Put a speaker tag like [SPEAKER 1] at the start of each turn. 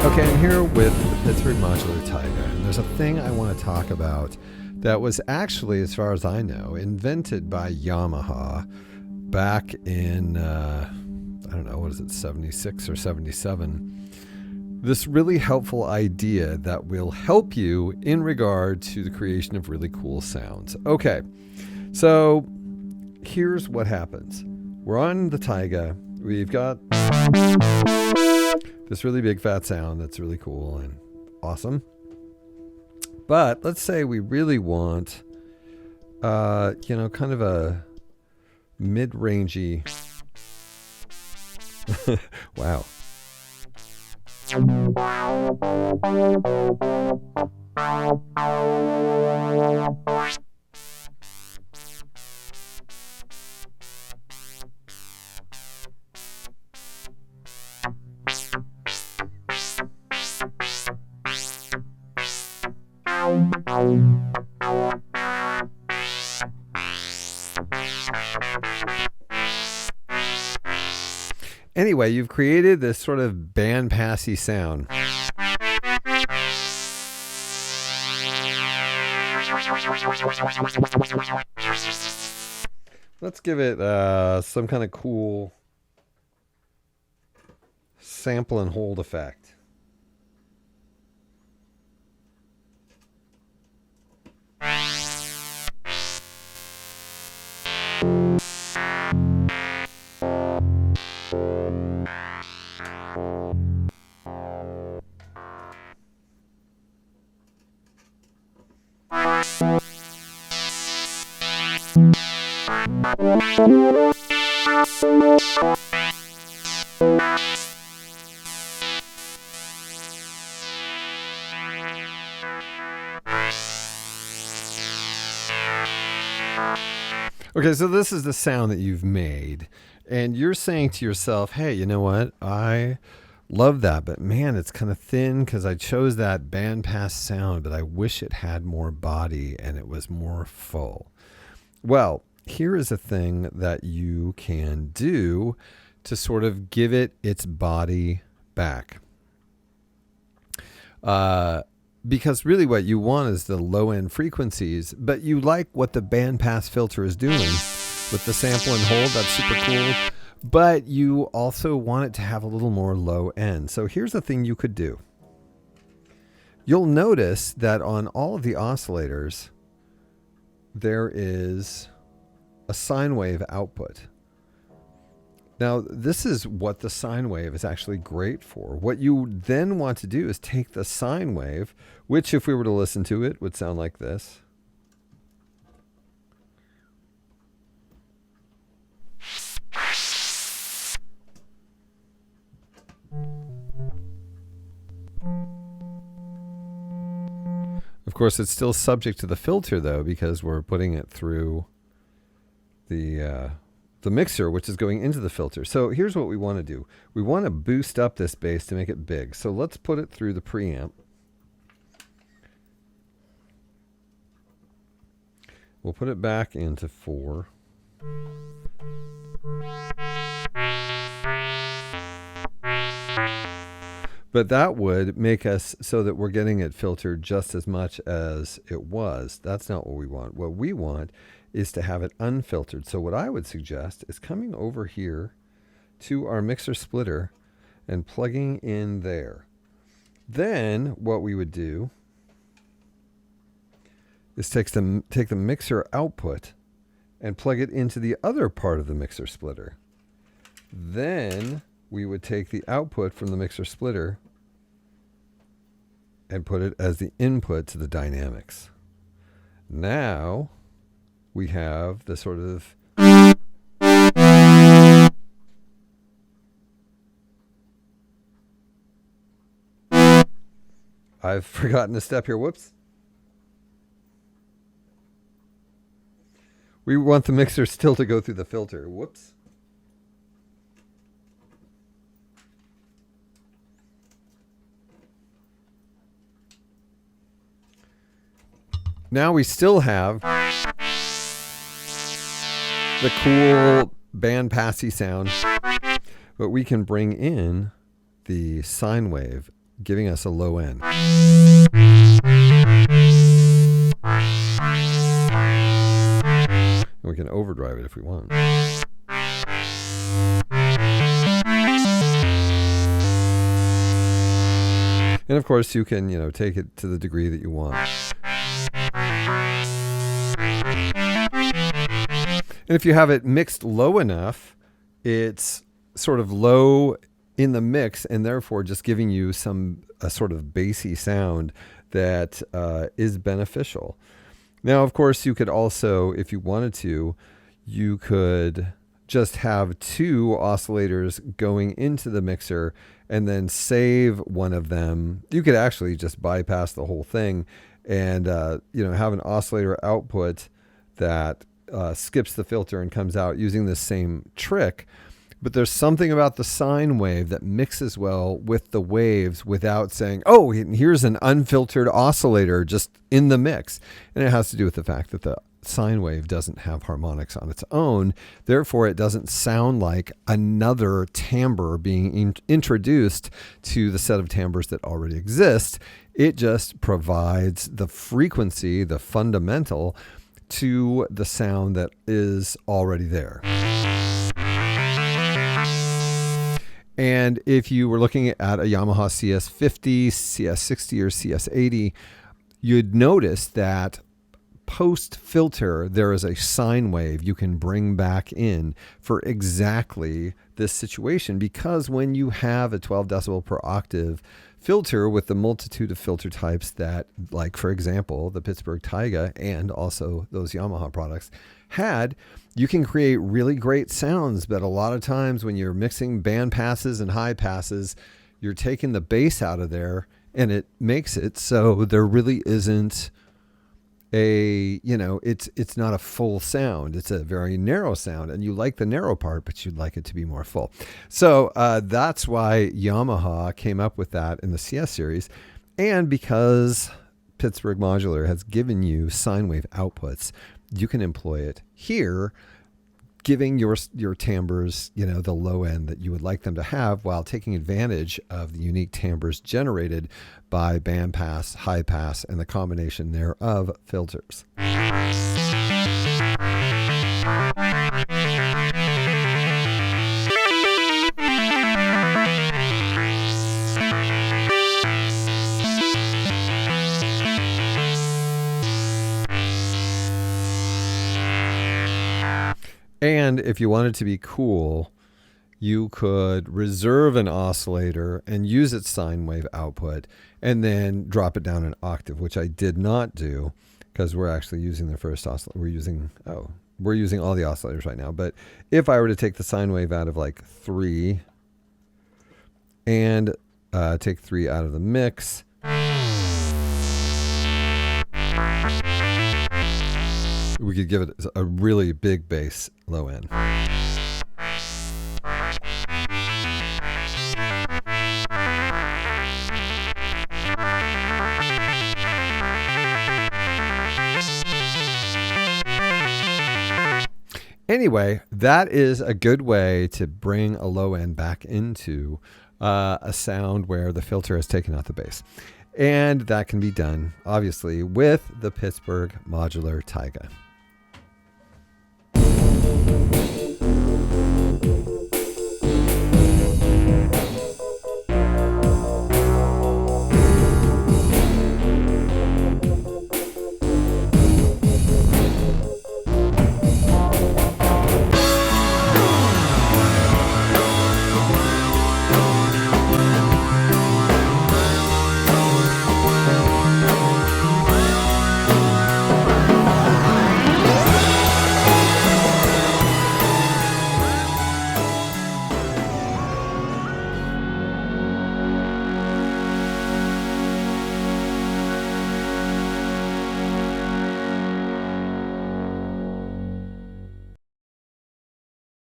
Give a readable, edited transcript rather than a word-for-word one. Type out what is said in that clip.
[SPEAKER 1] Okay, I'm here with the Pittsburgh Modular Taiga, and there's a thing I want to talk about that was actually, as far as I know, invented by Yamaha back in, I don't know, what is it, 76 or 77. This really helpful idea that will help you in regard to the creation of really cool sounds. Okay, so here's what happens. We're on the Taiga. We've got this really big fat sound that's really cool and awesome. But let's say we really want, kind of a mid-rangey. Wow. Anyway, you've created this sort of band-passy sound. Let's give it some kind of cool sample and hold effect. Okay, so this is the sound that you've made, and you're saying to yourself, hey, you know what? I love that, but man, it's kind of thin because I chose that bandpass sound, but I wish it had more body and it was more full. Well, here is a thing that you can do to sort of give it its body back. Because really what you want is the low-end frequencies, but you like what the bandpass filter is doing with the sample and hold. That's super cool. But you also want it to have a little more low end. So here's the thing you could do. You'll notice that on all of the oscillators, there is a sine wave output. Now, this is what the sine wave is actually great for. What you then want to do is take the sine wave, which if we were to listen to it, would sound like this. Of course, it's still subject to the filter, though, because we're putting it through the mixer, which is going into the filter. So here's what we want to do. We want to boost up this bass to make it big. So let's put it through the preamp. We'll put it back into 4. But that would make us so that we're getting it filtered just as much as it was. That's not what we want. What we want is to have it unfiltered. So what I would suggest is coming over here to our mixer splitter and plugging in there. Then what we would do is take the mixer output and plug it into the other part of the mixer splitter. Then we would take the output from the mixer splitter and put it as the input to the dynamics. Now we have the sort of I've forgotten a step here. Whoops. We want the mixer still to go through the filter. Whoops. Now we still have the cool band passy sound, but we can bring in the sine wave giving us a low end. And we can overdrive it if we want. And of course, you can, take it to the degree that you want. And if you have it mixed low enough, it's sort of low in the mix and therefore just giving you a sort of bassy sound that is beneficial. Now, of course, you could also, if you wanted to, you could just have two oscillators going into the mixer and then save one of them. You could actually just bypass the whole thing and have an oscillator output that skips the filter and comes out using the same trick. But there's something about the sine wave that mixes well with the waves without saying, oh, here's an unfiltered oscillator just in the mix. And it has to do with the fact that the sine wave doesn't have harmonics on its own. Therefore, it doesn't sound like another timbre being introduced to the set of timbres that already exist. It just provides the frequency, the fundamental, to the sound that is already there. And if you were looking at a Yamaha CS-50, CS-60, or CS-80, you'd notice that post-filter, there is a sine wave you can bring back in for exactly this situation. Because when you have a 12 decibel per octave filter with the multitude of filter types that, like, for example, the Pittsburgh Taiga and also those Yamaha products had, you can create really great sounds. But a lot of times when you're mixing band passes and high passes, you're taking the bass out of there and it makes it so there really isn't it's not a full sound. It's a very narrow sound, and you like the narrow part, but you'd like it to be more full. So that's why Yamaha came up with that in the CS series. And because Pittsburgh Modular has given you sine wave outputs, you can employ it here, giving your timbres, the low end that you would like them to have, while taking advantage of the unique timbres generated by bandpass, high pass, and the combination thereof filters. And if you wanted to be cool, you could reserve an oscillator and use its sine wave output and then drop it down an octave, which I did not do because we're actually using the first oscillator. We're using all the oscillators right now. But if I were to take the sine wave out of like 3 and take 3 out of the mix, we could give it a really big bass low end. Anyway, that is a good way to bring a low end back into a sound where the filter has taken out the bass. And that can be done, obviously, with the Pittsburgh Modular Taiga.